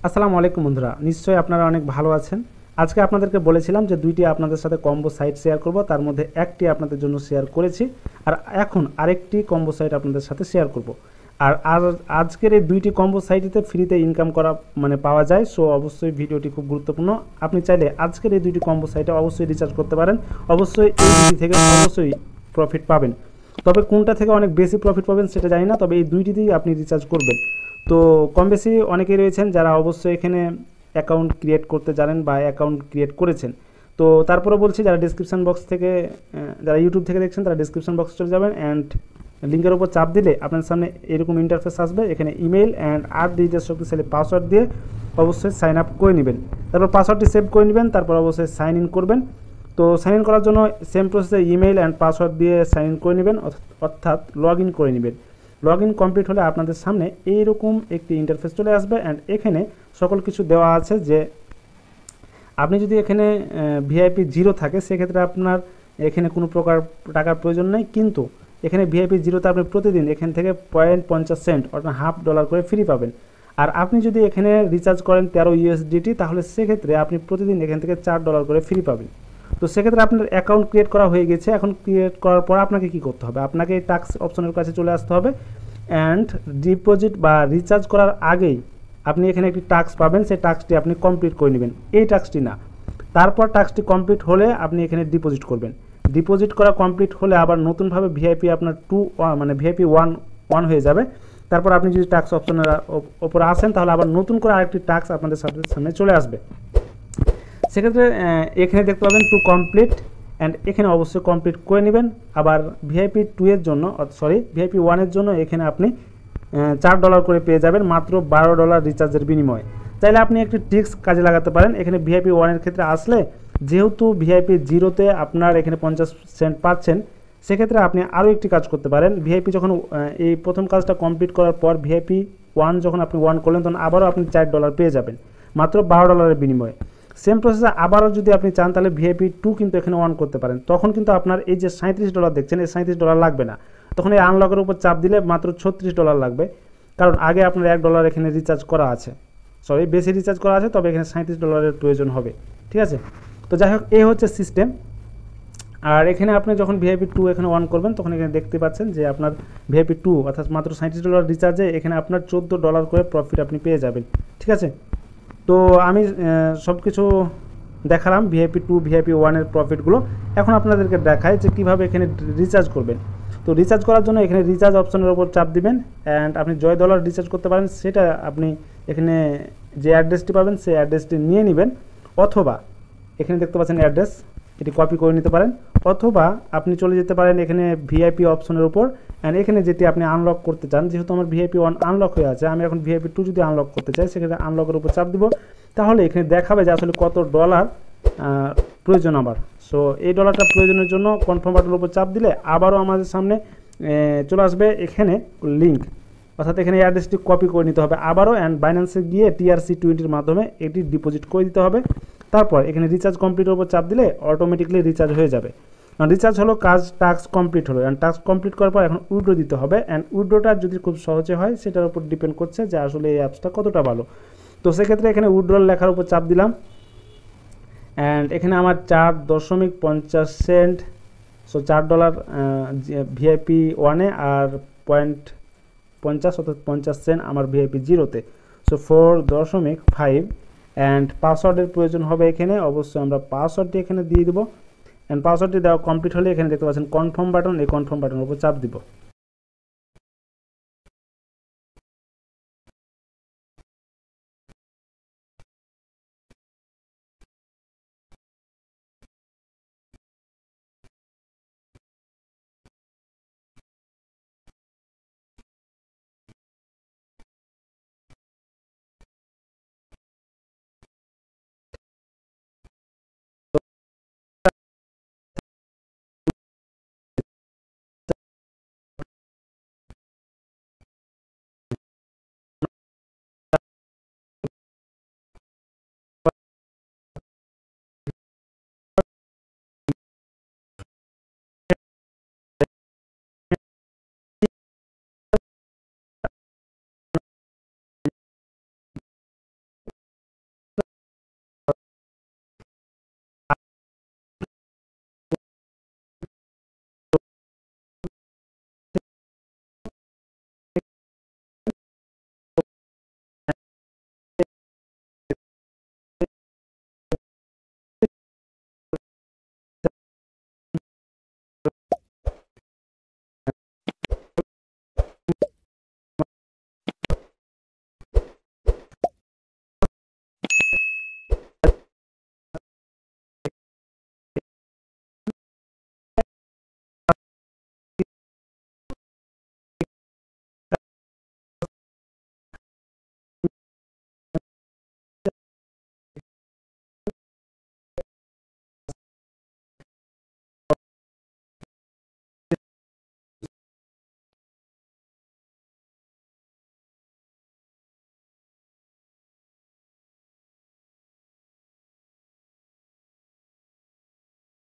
আসসালামু আলাইকুম বন্ধুরা, নিশ্চয়ই আপনারা অনেক ভালো আছেন। আজকে আপনাদেরকে বলেছিলাম যে দুইটি আপনাদের সাথে কম্বো সাইট শেয়ার করব, তার মধ্যে একটি আপনাদের জন্য শেয়ার করেছি আর এখন আরেকটি কম্বো সাইট আপনাদের সাথে শেয়ার করব। আর আজকের এই দুইটি কম্বো সাইটেতে ফ্রিতে ইনকাম করা পাওয়া যায়। সো অবশ্যই ভিডিওটি খুব গুরুত্বপূর্ণ। আপনি চাইলে আজকের এই দুইটি কম্বো সাইটে অবশ্যই রিচার্জ করতে পারেন, অবশ্যই এই দুটি থেকে অবশ্যই প্রফিট পাবেন। তবে কোনটা থেকে অনেক বেশি প্রফিট পাবেন সেটা জানি না, তবে এই দুইটিতেই আপনি রিচার্জ করবেন। তো কম বেশি অনেকেই রয়েছেন যারা অবশ্যই এখানে অ্যাকাউন্ট ক্রিয়েট করতে জানেন বা অ্যাকাউন্ট ক্রিয়েট করেছেন। তো তারপরে বলছি, যারা ডিসক্রিপশন বক্স থেকে যারা ইউটিউব থেকে দেখছেন তারা ডিসক্রিপশন বক্সে চলে যাবেন অ্যান্ড লিঙ্কের উপর চাপ দিলে আপনার সামনে এরকম ইন্টারফেস আসবে। এখানে ইমেল অ্যান্ড 8 ডিজিটের শক্তিশালী পাসওয়ার্ড দিয়ে অবশ্যই সাইন আপ করে নেবেন। তারপর পাসওয়ার্ডটি সেভ করে নেবেন, তারপর অবশ্যই সাইন ইন করবেন। তো সাইন ইন করার জন্য সেম প্রসেসে ইমেল অ্যান্ড পাসওয়ার্ড দিয়ে সাইন ইন করে নেবেন, অর্থাৎ লগ ইন করে নেবেন। লগ ইন কমপ্লিট হলে আপনাদের সামনে এইরকম একটি ইন্টারফেস চলে আসবে অ্যান্ড এখানে সকল কিছু দেওয়া আছে। যে আপনি যদি এখানে ভিআইপি 0 থাকে সেক্ষেত্রে আপনার এখানে কোনো প্রকার টাকার প্রয়োজন নেই, কিন্তু এখানে ভিআইপি 0তে আপনি প্রতিদিন এখান থেকে 0.50 সেন্ট অর্থাৎ $0.50 করে ফ্রি পাবেন। আর আপনি যদি এখানে রিচার্জ করেন 13 USDT, তাহলে সেক্ষেত্রে আপনি প্রতিদিন এখান থেকে $4 করে ফ্রি পাবেন। তো সেক্ষেত্রে আপনার অ্যাকাউন্ট ক্রিয়েট করা হয়ে গেছে। এখন ক্রিয়েট করার পর আপনাকে কি করতে হবে, আপনাকে টাস্ক অপশনের কাছে চলে আসতে হবে অ্যান্ড ডিপোজিট বা রিচার্জ করার আগেই আপনি এখানে একটি টাস্ক পাবেন, সেই টাস্কটি আপনি কমপ্লিট করে নেবেন। এই টাস্কটি না, তারপর টাস্কটি কমপ্লিট হলে আপনি এখানে ডিপোজিট করবেন। ডিপোজিট করা কমপ্লিট হলে আবার নতুনভাবে ভিআইপি আপনার ভিআইপি 1 হয়ে যাবে। তারপর আপনি যদি টাস্ক অপশনের ওপরে আসেন তাহলে আবার নতুন করে আরেকটি টাস্ক আপনাদের সামনে চলে আসবে। সেক্ষেত্রে এখানে দেখতে পাবেন টু কমপ্লিট অ্যান্ড এখানে অবশ্যই কমপ্লিট করে নেবেন। আবার ভিআইপি 2 এর জন্য ভিআইপি 1 এর জন্য এখানে আপনি $4 করে পেয়ে যাবেন মাত্র $12 রিচার্জের বিনিময়ে। চাইলে আপনি একটি ট্রিক্স কাজে লাগাতে পারেন। এখানে ভিআইপি 1 এর ক্ষেত্রে আসলে যেহেতু ভিআইপি 0তে আপনার এখানে 50 সেন্ট পাচ্ছেন, সেক্ষেত্রে আপনি আরও একটি কাজ করতে পারেন। ভিআইপি যখন এই প্রথম কাজটা কমপ্লিট করার পর ভিআইপি 1 যখন আপনি 1 করলেন তখন আবারও আপনি $4 পেয়ে যাবেন মাত্র $12 বিনিময়ে। সেম প্রসেসে আবারও যদি আপনি চান তাহলে ভিআইপি 2 কিন্তু এখানে অন করতে পারেন। তখন কিন্তু আপনার এই যে $37 দেখছেন, এই $37 লাগবে না। তখন এই আনলকের উপর চাপ দিলে মাত্র $36 লাগবে, কারণ আগে আপনার $1 এখানে রিচার্জ করা আছে, বেশি রিচার্জ করা আছে, তবে এখানে $37 প্রয়োজন হবে। ঠিক আছে, তো যাই হোক এই হচ্ছে সিস্টেম। আর এখানে আপনি যখন ভিআইপি 2 এখানে অন করবেন তখন এখানে দেখতে পাচ্ছেন যে আপনার ভিআইপি 2 অর্থাৎ মাত্র $37 রিচার্জে এখানে আপনার $14 করে প্রফিট আপনি পেয়ে যাবেন। ঠিক আছে, তো আমি সব কিছু দেখালাম ভিআইপি 2 ভিআইপি 1 এর প্রফিটগুলো। এখন আপনাদেরকে দেখায় যে কীভাবে এখানে রিচার্জ করবেন। তো রিচার্জ করার জন্য এখানে রিচার্জ অপশনের উপর চাপ দিবেন অ্যান্ড আপনি $1 রিচার্জ করতে পারেন। সেটা আপনি এখানে যে অ্যাড্রেসটি পাবেন সেই অ্যাড্রেসটি নিয়ে নেবেন, অথবা এখানে দেখতে পাচ্ছেন অ্যাড্রেস, এটি কপি করে নিতে পারেন, অথবা আপনি চলে যেতে পারেন এখানে ভিআইপি অপশনের উপর অ্যান্ড এখানে যেটি আপনি আনলক করতে চান। যেহেতু আমার ভিআইপি 1 আনলক হয়ে আছে, আমি এখন ভিআইপি 2 যদি আনলক করতে চাই সেক্ষেত্রে আনলকের উপর চাপ দিব। তাহলে এখানে দেখাবে যে আসলে কত ডলার প্রয়োজন আমার। সো এই ডলারটা প্রয়োজনের জন্য কনফার্ম বাটনের উপর চাপ দিলে আবারও আমাদের সামনে চলে আসবে এখানে লিঙ্ক, অর্থাৎ এখানে অ্যাড্রেসটি কপি করে নিতে হবে আবারও অ্যান্ড বাইন্যান্সে গিয়ে TRC20 মাধ্যমে এটি ডিপোজিট করে দিতে হবে। তারপর এখানে রিচার্জ কমপ্লিটের উপর চাপ দিলে অটোমেটিকলি রিচার্জ হয়ে যাবে। রিচার্জ হলো কাজ, টাস্ক কমপ্লিট হলো অ্যান্ড টাস্ক কমপ্লিট করার পর এখন উইথড্র দিতে হবে অ্যান্ড উইথড্রটা যদি খুব সহজে হয় সেটার উপর ডিপেন্ড করছে যে আসলে এই অ্যাপসটা কতটা ভালো। তো সেক্ষেত্রে এখানে উইথড্রল লেখার উপর চাপ দিলাম অ্যান্ড এখানে আমার 4.50 সেন্ট, সো $4 ভিআইপি 1-এ আর 0.50 অর্থাৎ 50 সেন্ট আমার ভিআইপি 0-তে, সো 4.5 অ্যান্ড পাসওয়ার্ডের প্রয়োজন হবে এখানে। অবশ্যই আমরা পাসওয়ার্ডটি এখানে দিয়ে দেবো অ্যান্ড পাসওয়ার্ডটি দেওয়া কমপ্লিট হলে এখানে দেখতে পাচ্ছেন কনফার্ম বাটন, এই কনফার্ম বাটনের উপর চাপ দিব।